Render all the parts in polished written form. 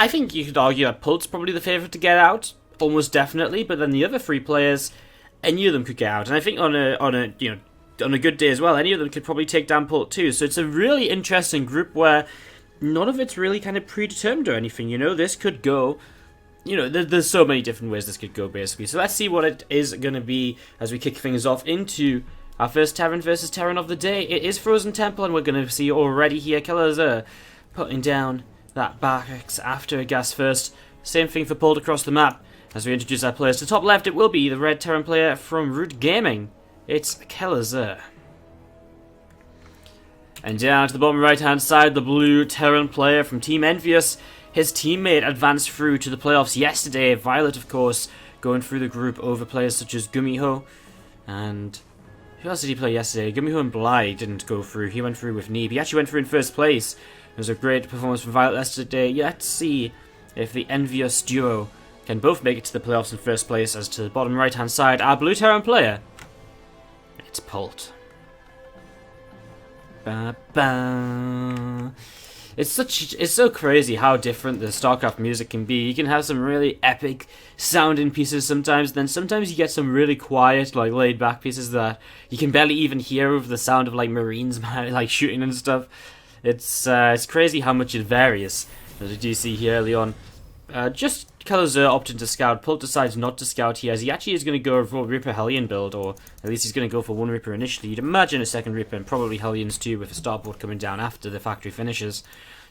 I think you could argue that Polt's probably the favourite to get out, almost definitely, but then the other three players, any of them could get out. And I think on a good day as well, any of them could probably take down Polt too. So it's a really interesting group where none of it's really kind of predetermined or anything, this could go, there's so many different ways this could go, basically. So let's see what it is going to be as we kick things off into our first Terran versus Terran of the day. It is Frozen Temple, and we're going to see already here Kelazhur putting down that barracks after a gas first. Same thing for Polt across the map. As we introduce our players to top left, it will be the red Terran player from Root Gaming. It's Kelazhur. And down to the bottom right hand side, the blue Terran player from Team Envious. His teammate advanced through to the playoffs yesterday. Violet, of course, going through the group over players such as Gumiho. And who else did he play yesterday? Gumiho and Bly didn't go through. He went through with Neeb. He actually went through in first place. It was a great performance from Violet yesterday. Let's see if the Envious duo can both make it to the playoffs in first place. As to the bottom right hand side, our blue Terran player, it's Polt. Ba -ba. It's so crazy how different the StarCraft music can be. You can have some really epic sounding pieces sometimes, then sometimes you get some really quiet, like laid back pieces that you can barely even hear over the sound of like Marines like shooting and stuff. It's crazy how much it varies. As you do see here early on, just Kelazhur opting to scout. Polt decides not to scout here, as he actually is going to go for a Reaper Hellion build, or at least he's going to go for one Reaper initially. You'd imagine a second Reaper and probably Hellions too, with a starport coming down after the factory finishes.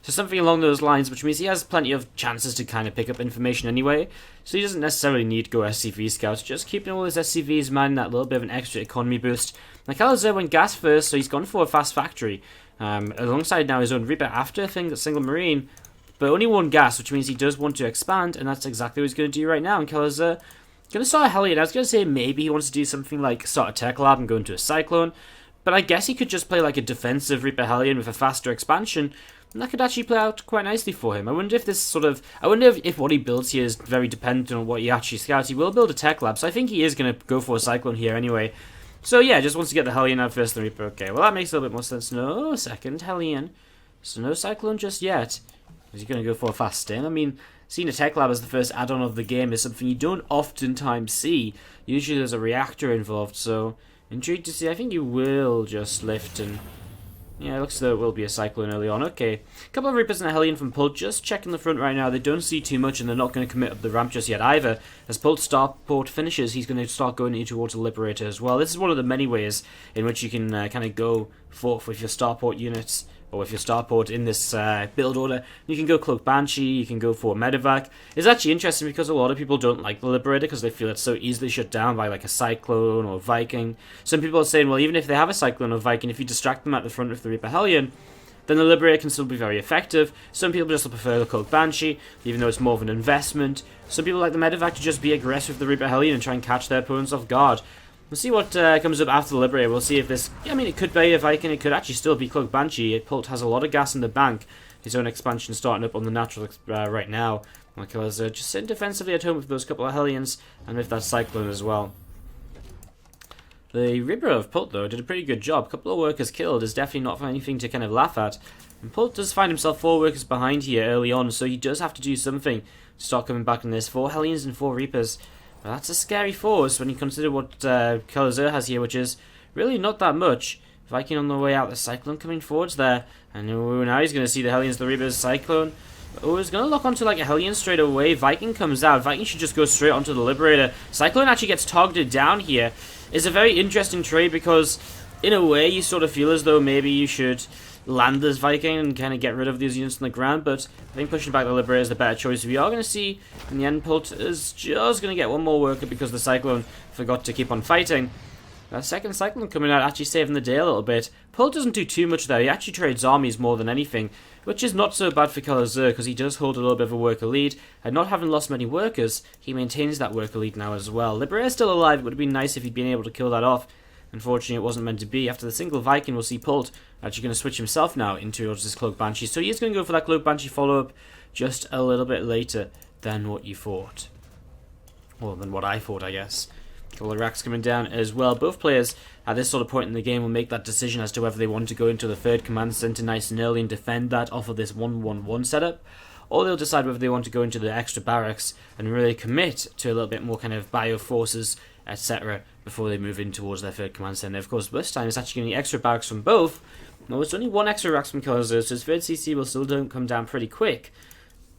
So something along those lines, which means he has plenty of chances to kind of pick up information anyway, so he doesn't necessarily need to go SCV scouts, just keeping all his SCVs, man, that little bit of an extra economy boost. Now Kelazhur went gas first, so he's gone for a fast factory, alongside now his own Reaper after single Marine, but only one gas, which means he does want to expand, and that's exactly what he's going to do right now. And Kelazhur going to start a Hellion. I was going to say maybe he wants to do something like start a Tech Lab and go into a Cyclone, but I guess he could just play like a defensive Reaper Hellion with a faster expansion, and that could actually play out quite nicely for him. I wonder if if what he builds here is very dependent on what he actually scouts. He will build a Tech Lab, so I think he is going to go for a Cyclone here anyway. So yeah, just wants to get the Hellion out first, the Reaper. Okay, well that makes a little bit more sense. No, second Hellion. So no Cyclone just yet. Is he going to go for a fast stim? I mean, seeing a Tech Lab as the first add-on of the game is something you don't oftentimes see. Usually there's a reactor involved, so intrigued to see. I think you will just lift and... yeah, it looks as though it will be a Cyclone early on. Okay, a couple of Reapers and a Hellion from Polt, just checking the front right now. They don't see too much, and they're not going to commit up the ramp just yet either. As Polt's starport finishes, he's going to start going in towards the Liberator as well. This is one of the many ways in which you can kind of go forth with your starport units, or with your starport in this build order. You can go Cloak Banshee, you can go for Medevac. It's actually interesting because a lot of people don't like the Liberator because they feel it's so easily shut down by like a Cyclone or Viking. Some people are saying, well, even if they have a Cyclone or Viking, if you distract them at the front with the Reaper Hellion, then the Liberator can still be very effective. Some people just prefer the Cloak Banshee, even though it's more of an investment. Some people like the Medevac to just be aggressive with the Reaper Hellion and try and catch their opponents off guard. We'll see what comes up after the Liberator. We'll see if this... I mean, it could be a Viking. It could actually still be Cloak Banshee. Polt has a lot of gas in the bank. His own expansion starting up on the natural right now. Because just sitting defensively at home with those couple of Hellions and with that Cyclone as well. The Reaper of Polt, though, did a pretty good job. A couple of workers killed is definitely not anything to kind of laugh at. And Polt does find himself 4 workers behind here early on, so he does have to do something to start coming back in this. 4 Hellions and 4 Reapers. Well, that's a scary force when you consider what Kelazhur has here, which is really not that much. Viking on the way out, the Cyclone coming forwards there. And now he's going to see the Hellions, the Reapers, Cyclone. Oh, he's going to lock onto like a Hellion straight away. Viking comes out. Viking should just go straight onto the Liberator. Cyclone actually gets targeted down here. It's a very interesting trade because, in a way, you sort of feel as though maybe you should land this Viking and kind of get rid of these units on the ground, but I think pushing back the Liberator is the better choice. We are going to see, in the end, Polt is just going to get one more worker because the Cyclone forgot to keep on fighting. That second Cyclone coming out, actually saving the day a little bit. Polt doesn't do too much there. He actually trades armies more than anything, which is not so bad for Kelazhur because he does hold a little bit of a worker lead, and not having lost many workers, he maintains that worker lead now as well. Liberator's still alive. It would have been nice if he'd been able to kill that off. Unfortunately, it wasn't meant to be. After the single Viking, we'll see Polt actually going to switch himself now into his Cloak Banshee. So he is going to go for that Cloak Banshee follow-up just a little bit later than what you thought. Well, than what I thought, I guess. A couple of racks coming down as well. Both players at this sort of point in the game will make that decision as to whether they want to go into the third command center nice and early and defend that off of this 1-1-1 setup, or they'll decide whether they want to go into the extra barracks and really commit to a little bit more kind of bio forces, etc., before they move in towards their third command center. Of course, this time it's actually getting extra barracks from both. No, it's only one extra racks from Kelazhur, so his third CC will still don't come down pretty quick.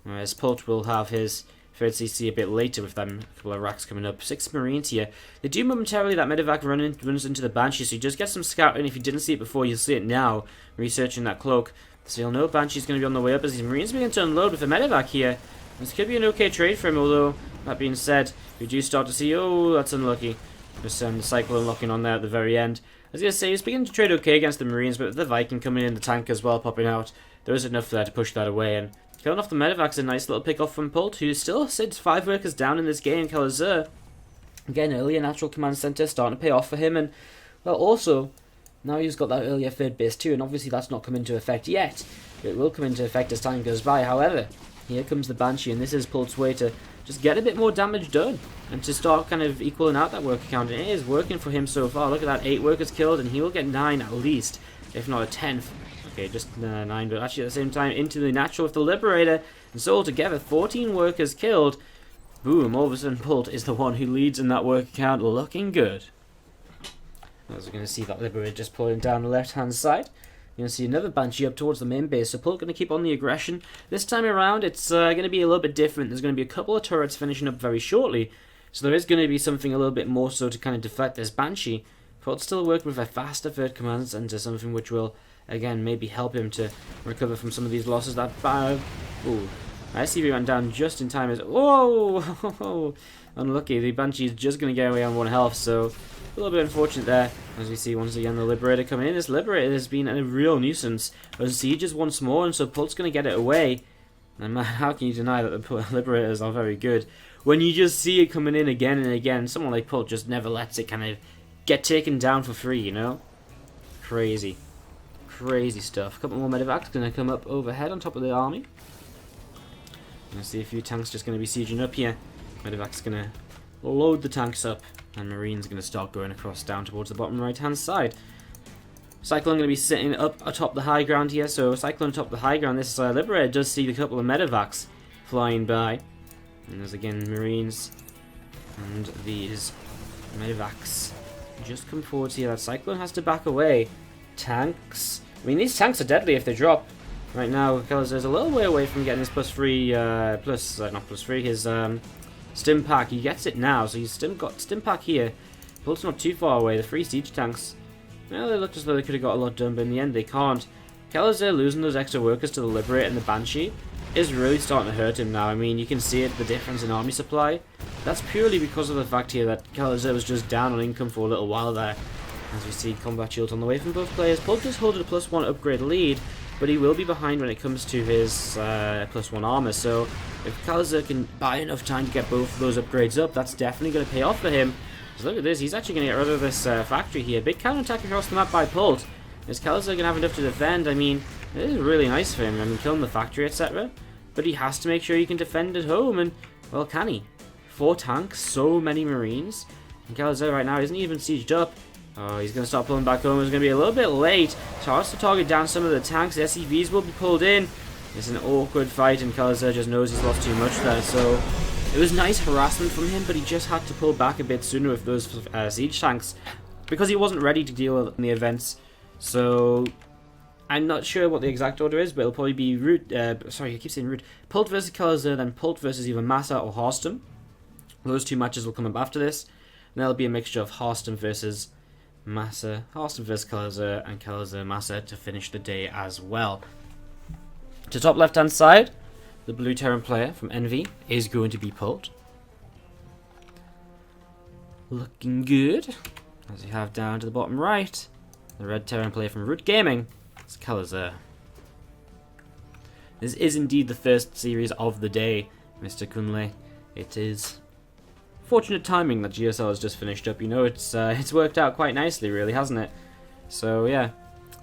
Whereas Polt will have his third CC a bit later with them a couple of racks coming up. 6 Marines here. They do momentarily, that medevac runs into the Banshee, so you just get some scouting. If you didn't see it before, you'll see it now, researching that cloak. So you'll know Banshee's going to be on the way up as these Marines begin to unload with a medevac here. This could be an okay trade for him, although, that being said, we do start to see, oh, that's unlucky. Just the Cyclone locking on there at the very end. I was going to say, he's beginning to trade okay against the Marines, but with the Viking coming in, the tank as well popping out, there is enough there to push that away. And killing off the medevac's a nice little pick-off from Polt, who still sits 5 workers down in this game. Kelazhur, again, earlier natural command center starting to pay off for him. And, well, also, now he's got that earlier third base too, and obviously that's not come into effect yet. It will come into effect as time goes by. However, here comes the Banshee, and this is Polt's way to just get a bit more damage done and to start kind of equaling out that worker count. And it is working for him so far. Look at that, 8 workers killed, and he will get 9 at least, if not a 10th. Okay, just 9, but actually at the same time into the natural with the Liberator, and so altogether 14 workers killed. Boom, all of a sudden Polt is the one who leads in that worker count, looking good. As we're going to see that Liberator just pulling down the left hand side. You're going to see another Banshee up towards the main base, so Polt going to keep on the aggression. This time around it's going to be a little bit different. There's going to be a couple of turrets finishing up very shortly, so there is going to be something a little bit more so to kind of deflect this Banshee. Polt still working with a faster third command center, something which will again maybe help him to recover from some of these losses. That ooh, I see we went down just in time. As whoa, unlucky. The Banshee is just going to get away on 1 health, so a little bit unfortunate there. As we see once again the Liberator coming in. This Liberator has been a real nuisance. As sieges once more, and so Polt's going to get it away. And man, how can you deny that the Liberators are very good when you just see it coming in again and again? Someone like Polt just never lets it kind of get taken down for free, you know? Crazy. Crazy stuff. A couple more medevacs going to come up overhead on top of the army. Going to see a few tanks just going to be sieging up here. Medevac's going to load the tanks up, and Marines going to start going across down towards the bottom right hand side. Cyclone going to be sitting up atop the high ground here, so Cyclone atop the high ground. This Liberator does see a couple of medevacs flying by. And there's again Marines, and these medevacs just come forward here. That Cyclone has to back away. Tanks. I mean, these tanks are deadly if they drop. Right now, Kelazhur's a little way away from getting his not plus 3, his stim pack. He gets it now, so he's got stim pack here. Polt's not too far away. The 3 siege tanks, well, they looked as though they could have got a lot done, but in the end they can't. Kelazhur losing those extra workers to the Liberator and the Banshee is really starting to hurt him now. I mean, you can see it, the difference in army supply. That's purely because of the fact here that Kelazhur was just down on income for a little while there. As we see combat shields on the way from both players. Polt does hold a +1 upgrade lead, but he will be behind when it comes to his +1 armor. So if Kelazhur can buy enough time to get both of those upgrades up, that's definitely going to pay off for him. So look at this, he's actually going to get rid of this factory here. Big counterattack across the map by Polt. Is Kelazhur going to have enough to defend? I mean, it is really nice for him. I mean, killing the factory, etc. But he has to make sure he can defend at home, and, well, can he? 4 tanks, so many Marines. And Kelazhur right now isn't even sieged up. Oh, he's going to start pulling back home. It's going to be a little bit late. Starts to target down some of the tanks. The SCVs will be pulled in. It's an awkward fight, and Kelazhur just knows he's lost too much there. So it was nice harassment from him, but he just had to pull back a bit sooner with those siege tanks because he wasn't ready to deal with the events. So I'm not sure what the exact order is, but it'll probably be sorry, I keep saying Root. Polt versus Kelazhur, then Polt versus either Massa or Harstum. Those 2 matches will come up after this. And there'll be a mixture of Harstum versus Massa, Harstum versus Kelazhur, and Kelazhur Massa to finish the day as well. To top left hand side, the blue Terran player from Envy is going to be Polt. Looking good. As you have down to the bottom right, the red Terran player from Root Gaming is Kelazhur. This is indeed the first series of the day, Mr. Kunle. It is fortunate timing that GSL has just finished up. You know, it's worked out quite nicely, really, hasn't it? So yeah,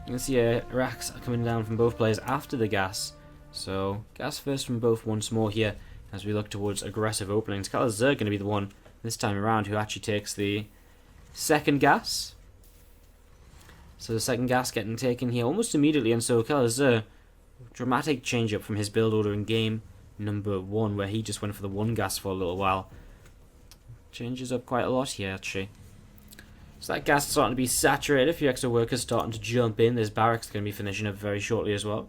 you can see racks are coming down from both players after the gas. So gas first from both once more here as we look towards aggressive openings. Kelazhur going to be the one this time around who actually takes the second gas. So the second gas getting taken here almost immediately, and so Kelazhur, dramatic change up from his build order in game. number 1, where he just went for the 1 gas for a little while. Changes up quite a lot here, actually. So that gas is starting to be saturated. A few extra workers starting to jump in. This barracks going to be finishing up very shortly as well.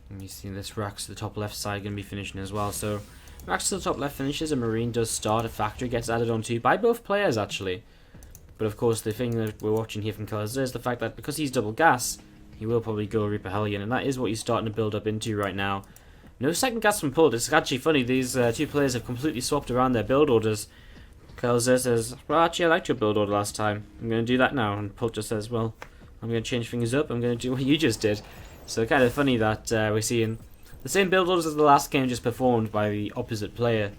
And you see this racks to the top left side going to be finishing as well. So racks to the top left finishes. A marine does start. A factory gets added onto by both players, actually. But of course, the thing that we're watching here from Kelazhur is the fact that because he's double gas, he will probably go Reaper Hellion, and that is what he's starting to build up into right now. No second gas from Polt. It's actually funny, these two players have completely swapped around their build orders. Kelazhur says, well, actually, I liked your build order last time. I'm going to do that now. And Polt just says, well, I'm going to change things up. I'm going to do what you just did. So kind of funny that we're seeing the same build orders as the last game, just performed by the opposite player.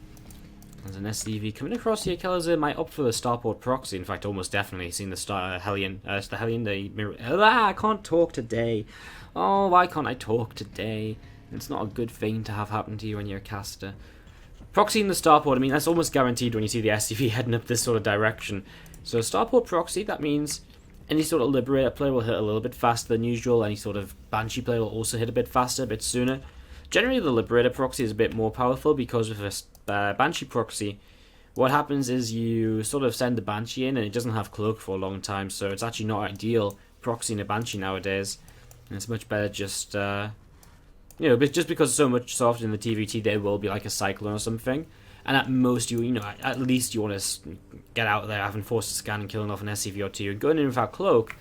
There's an SCV coming across here. Kelazhur might opt for the starport proxy. In fact, almost definitely seen the Hellion. The Hellion, the mirror. I can't talk today. Oh, why can't I talk today? It's not a good thing to have happen to you when you're a caster. Proxy in the starport, I mean, that's almost guaranteed when you see the SCV heading up this sort of direction. So starport proxy, that means any sort of Liberator player will hit a little bit faster than usual. Any sort of Banshee player will also hit a bit faster, a bit sooner. Generally, the Liberator proxy is a bit more powerful because with a Banshee proxy, what happens is you sort of send the Banshee in and it doesn't have cloak for a long time, so it's actually not ideal proxying a Banshee nowadays. And it's much better just... you know, but just because so much soft in the TvT, there will be like a Cyclone or something, and at most you know, at least you want to get out there having forced a scan and killing off an SCV or 2. And going in without cloak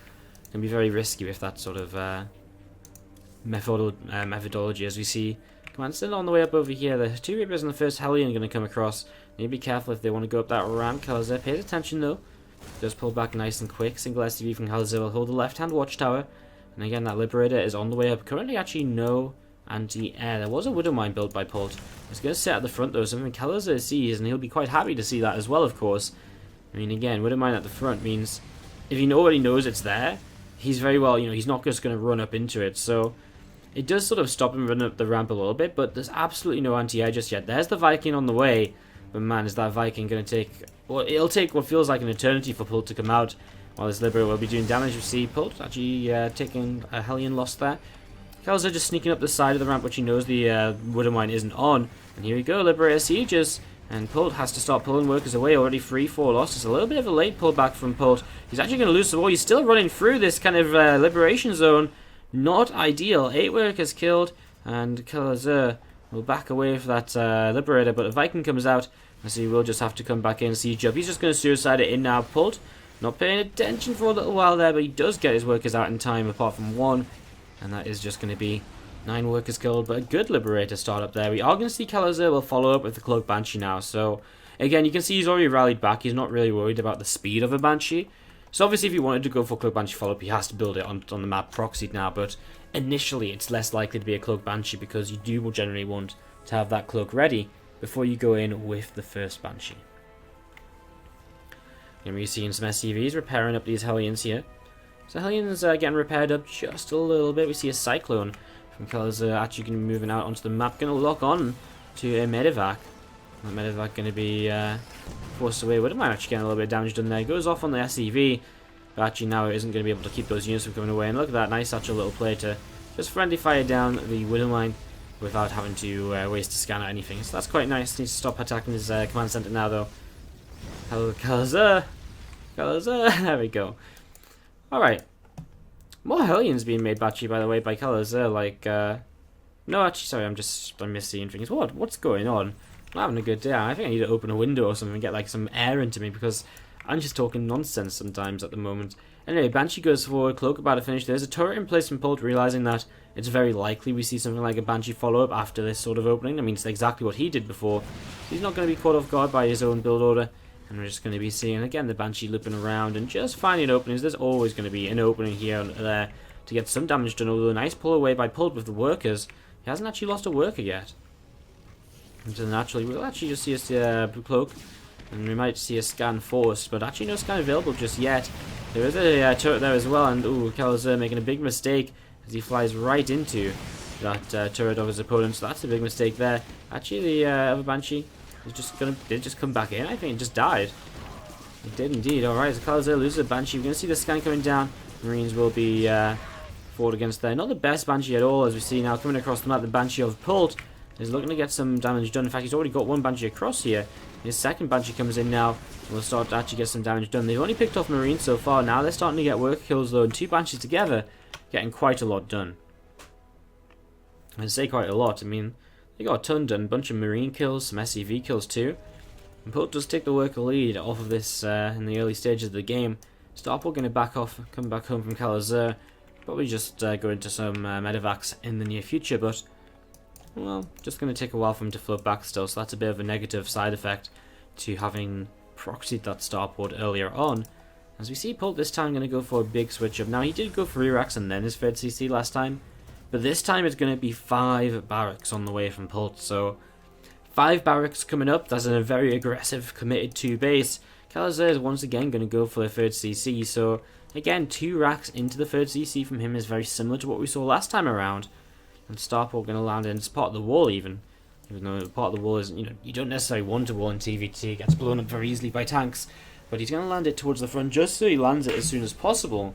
can be very risky with that sort of methodology, as we see. Command still on the way up over here. The 2 Reapers and the first Hellion are going to come across. Need to be careful if they want to go up that ramp. Kelazhur pays attention though. Does pull back nice and quick. Single SCV from Kelazhur will hold the left hand watchtower, and again that Liberator is on the way up. Currently, actually no anti-air. There was a Widow Mine built by Polt. It's going to sit at the front though, something Kelazhur sees, and he'll be quite happy to see that as well, of course. I mean, again, Widow Mine at the front means if he already knows it's there, he's very well, you know, he's not just going to run up into it. So it does sort of stop him running up the ramp a little bit, but there's absolutely no anti-air just yet. There's the Viking on the way, but man, is that Viking going to take... well, it'll take what feels like an eternity for Polt to come out, while this Liberator will be doing damage. You see Polt actually taking a Hellion loss there. Kelazhur just sneaking up the side of the ramp, which he knows the Widow Mine isn't on. And here we go, Liberator sieges. And Polt has to start pulling workers away. Already 3-4 lost. It's a little bit of a late pullback from Polt. He's actually going to lose the ball. He's still running through this kind of liberation zone. Not ideal. 8 workers killed. And Kelazhur will back away for that Liberator. But a Viking comes out. And so he will just have to come back in and siege up. He's just going to suicide it in now. Polt not paying attention for a little while there. But he does get his workers out in time, apart from 1. And that is just going to be 9 workers killed, but a good Liberator start up there. We are going to see Kelazhur will follow up with the Cloak Banshee now. So, again, you can see he's already rallied back. He's not really worried about the speed of a Banshee. So, obviously, if he wanted to go for Cloak Banshee follow-up, he has to build it on the map proxied now. But initially, it's less likely to be a Cloak Banshee because you do generally want to have that Cloak ready before you go in with the first Banshee. And we're seeing some SCVs repairing up these Hellions here. So Hellions getting repaired up just a little bit. We see a Cyclone from Kelazhur actually going to be moving out onto the map. Going to lock on to a Medevac. That Medevac going to be forced away. Widow Mine actually getting a little bit of damage done there. Goes off on the SCV. But actually now it isn't going to be able to keep those units from coming away. And look at that. Nice actual little play to just friendly fire down the Widow Mine without having to waste a scan or anything. So that's quite nice. Needs to stop attacking his command center now though. Hello Kelazhur. Kelazhur. There we go. Alright. More Hellions being made, actually, by the way, by Kelazhur. Like, no, actually, sorry, I'm misseeing things. What's going on? I'm having a good day. I think I need to open a window or something and get, like, some air into me because I'm just talking nonsense sometimes at the moment. Anyway, Banshee goes forward, Cloak about to finish. There's a turret in place from Polt, realizing that it's very likely we see something like a Banshee follow-up after this sort of opening. I mean, it's exactly what he did before. He's not going to be caught off guard by his own build order. And we're just going to be seeing, again, the Banshee looping around and just finding openings. There's always going to be an opening here and there to get some damage done. Although a nice pull away by Polt with the workers. He hasn't actually lost a worker yet. And so naturally, we'll actually just see a Cloak. And we might see a scan forced. But actually no scan available just yet. There is a turret there as well. And ooh, Kelazhur making a big mistake as he flies right into that turret of his opponent. So that's a big mistake there. Actually, the other Banshee... did it just come back in? I think it just died. It did indeed. Alright, so Kelazhur loses a Banshee. We're going to see the scan coming down. Marines will be fought against there. Not the best Banshee at all, as we see now coming across the map. The Banshee of Polt is looking to get some damage done. In fact, he's already got one Banshee across here. His second Banshee comes in now and will start to actually get some damage done. They've only picked off Marine so far. Now they're starting to get work kills though, and two Banshees together getting quite a lot done. I say quite a lot. I mean, they got a ton done. A bunch of Marine kills, some SCV kills too. And Polt does take the worker lead off of this in the early stages of the game. Starport going to back off, come back home from Kelazhur. Probably just go into some medevacs in the near future, but well, just going to take a while for him to float back still, so that's a bit of a negative side effect to having proxied that starport earlier on. As we see Polt this time going to go for a big switch up. Now he did go for 3 racks and then his third CC last time, but this time it's going to be 5 barracks on the way from Polt, so 5 barracks coming up. That's a very aggressive, committed 2 base. Kelazhur is once again going to go for the third CC, so again 2 racks into the third CC from him is very similar to what we saw last time around. And Starport going to land in part of the wall even though part of the wall isn't, you don't necessarily want a wall in TvT, it gets blown up very easily by tanks, but he's going to land it towards the front just so he lands it as soon as possible.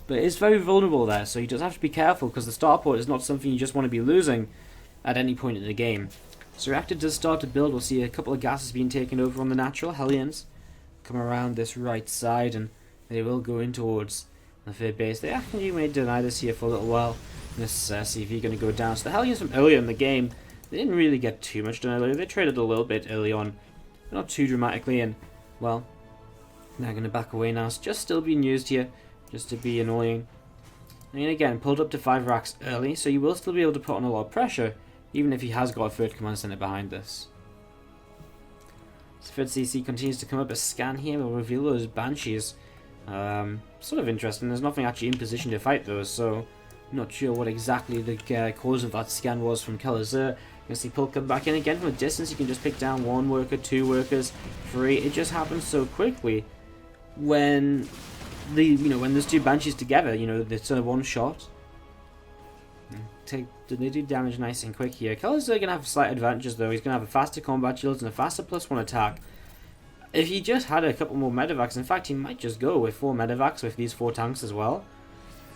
But it is very vulnerable there, so you just have to be careful because the starport is not something you just want to be losing at any point in the game. So reactor does start to build. We'll see a couple of gases being taken over on the natural. Hellions come around this right side and they will go in towards the third base. They actually may deny this here for a little while. This CV going to go down. So the Hellions from earlier in the game, they didn't really get too much done earlier. They traded a little bit early on, but not too dramatically, and well, they're going to back away now. It's just still being used here, just to be annoying. And again, pulled up to 5 racks early, so you will still be able to put on a lot of pressure, even if he has got a third command center behind this. So third CC continues to come up. A scan here will reveal those Banshees. Sort of interesting. There's nothing actually in position to fight those, so not sure what exactly the cause of that scan was from Kelazhur. You can see Polt come back in again from a distance. You can just pick down 1 worker, 2 workers, 3. It just happens so quickly when when there's 2 Banshees together. It's sort of one shot. They do damage nice and quick here. Kelazhur gonna have slight advantages though. He's gonna have a faster combat shields and a faster +1 attack. If he just had a couple more medevacs, in fact, he might just go with 4 medevacs with these 4 tanks as well.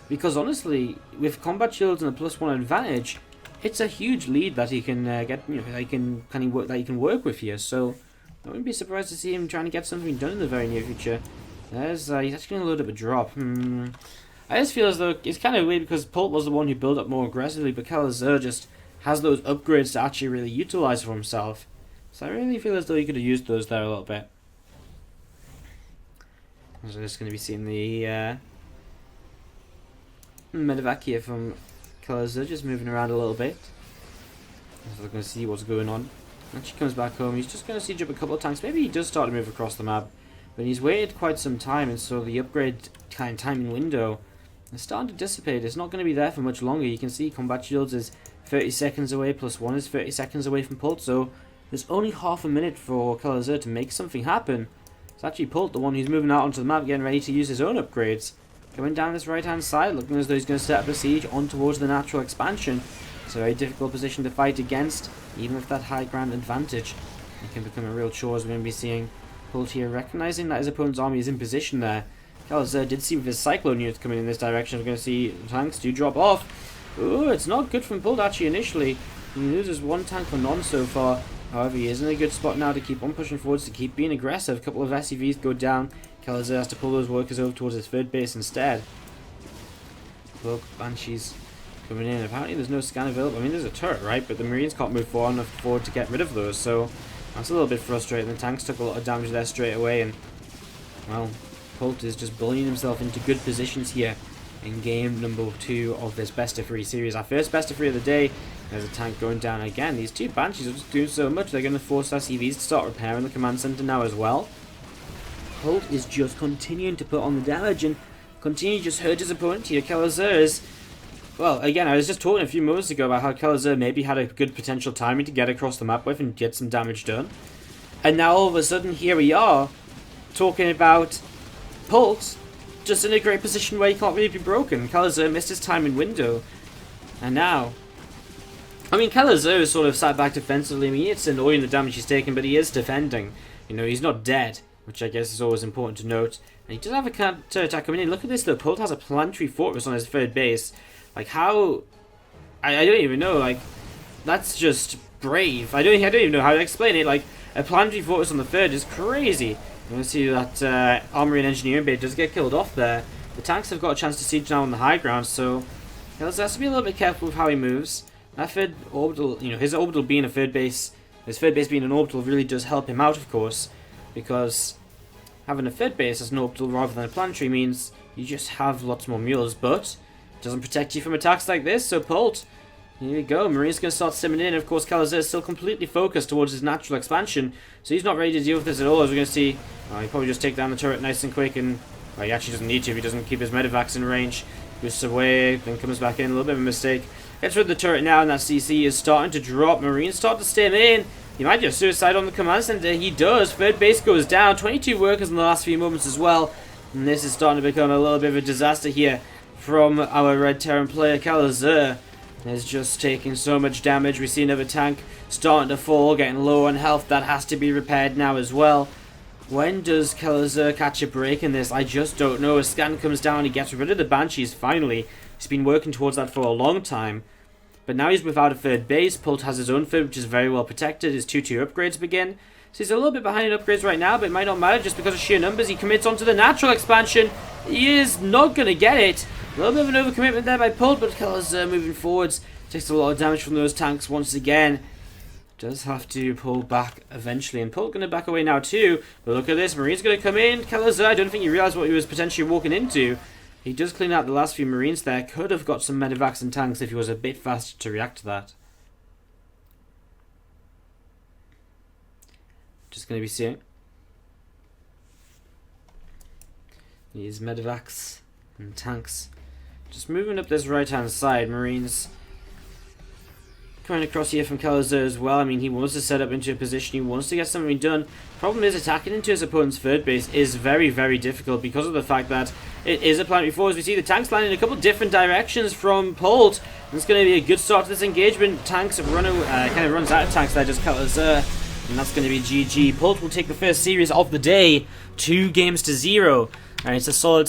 Because honestly, with combat shields and a +1 advantage, it's a huge lead that he can get. That he can work with here. So I wouldn't be surprised to see him trying to get something done in the very near future. He's actually going to load up a drop. I just feel as though it's kind of weird because Polt was the one who built up more aggressively, but Kelazhur just has those upgrades to actually really utilize for himself. So I really feel as though he could have used those there a little bit. So just going to be seeing the medevac here from Kelazhur, just moving around a little bit. So we're going to see what's going on. When she comes back home, he's just going to siege up a couple of tanks. Maybe he does start to move across the map, but he's waited quite some time, and so the upgrade timing window is starting to dissipate. It's not going to be there for much longer. You can see combat shields is 30 seconds away, +1 is 30 seconds away from Polt, so there's only half a minute for Kelazhur to make something happen. It's actually Polt, the one who's moving out onto the map, getting ready to use his own upgrades. Coming down this right hand side, looking as though he's going to set up a siege on towards the natural expansion. It's a very difficult position to fight against, even with that high ground advantage. It can become a real chore, as we're going to be seeing Polt here, recognizing that his opponent's army is in position there. Kelazhur did see with his Cyclone units coming in this direction. We're going to see tanks do drop off. Ooh, it's not good from Polt actually initially. He loses 1 tank for none so far. However, he is in a good spot now to keep on pushing forwards, to keep being aggressive. A couple of SCVs go down. Kelazhur has to pull those workers over towards his third base instead. Look, Banshees coming in. Apparently there's no scan available. I mean, there's a turret, right? But the Marines can't move far enough forward to get rid of those, so that's a little bit frustrating. The tanks took a lot of damage there straight away, and well, Polt is just bullying himself into good positions here in game number 2 of this best of 3 series. Our first best of 3 of the day. There's a tank going down again. These 2 Banshees are just doing so much. They're going to force SCVs to start repairing the command center now as well. Polt is just continuing to put on the damage and continue to just hurt his opponent here. Kelazhur is, well, again, I was just talking a few moments ago about how Kelazhur maybe had a good potential timing to get across the map with and get some damage done. And now all of a sudden here we are talking about Polt just in a great position where he can't really be broken. Kelazhur missed his timing window. And now, I mean, Kelazhur is sort of sat back defensively. I mean, it's annoying the damage he's taking, but he is defending. He's not dead. which I guess is always important to note. And he does have a counter attack coming in. Look at this though. Polt has a planetary fortress on his third base. Like how? I don't even know. Like that's just brave. I don't even know how to explain it. Like a planetary fortress on the third is crazy. You can see that armory and engineering base does get killed off there. The tanks have got a chance to siege now on the high ground, so he has to be a little bit careful with how he moves. That third orbital, his orbital being a third base, his third base being an orbital really does help him out, of course, because having a third base as an orbital rather than a planetary means you just have lots more mules, but it doesn't protect you from attacks like this. So Polt, here we go. Marine's going to start simming in. Of course, Kelazhur is still completely focused towards his natural expansion, so he's not ready to deal with this at all. As we're going to see, he'll probably just take down the turret nice and quick, and he actually doesn't need to if he doesn't keep his medevacs in range. Boosts away, then comes back in. A little bit of a mistake. Gets rid of the turret now, and that CC is starting to drop. Marines start to stim in. He might just suicide on the command center. He does. Third base goes down. 22 workers in the last few moments as well. And this is starting to become a little bit of a disaster here from our Red Terran player, Kelazhur. Is just taking so much damage. We see another tank starting to fall, getting low on health. That has to be repaired now as well. When does Kelazhur catch a break in this? I just don't know. A scan comes down, he gets rid of the Banshees finally. He's been working towards that for a long time. But now he's without a third base. Polt has his own third, which is very well protected. His 2-2 upgrades begin. So he's a little bit behind in upgrades right now, but it might not matter just because of sheer numbers. He commits onto the natural expansion. He is not going to get it. A little bit of an overcommitment there by Polt, but Kelazhur moving forwards takes a lot of damage from those tanks once again. Does have to pull back eventually, and Polt going to back away now too. But look at this, Marine's going to come in. Kelazhur, I don't think he realised what he was potentially walking into. He does clean out the last few Marines there. Could have got some medevacs and tanks if he was a bit faster to react to that. Just going to be seeing these medevacs and tanks. Just moving up this right hand side, Marines coming across here from Kelazhur as well. I mean, he wants to set up into a position, he wants to get something done. Problem is, attacking into his opponent's third base is very, very difficult because of the fact that it is a planetary force. We see the tanks landing in a couple different directions from Polt. And it's going to be a good start to this engagement. Tanks have kind of runs out of tanks there, just Kelazhur. And that's going to be GG. Polt will take the first series of the day, 2-0. And it's a solid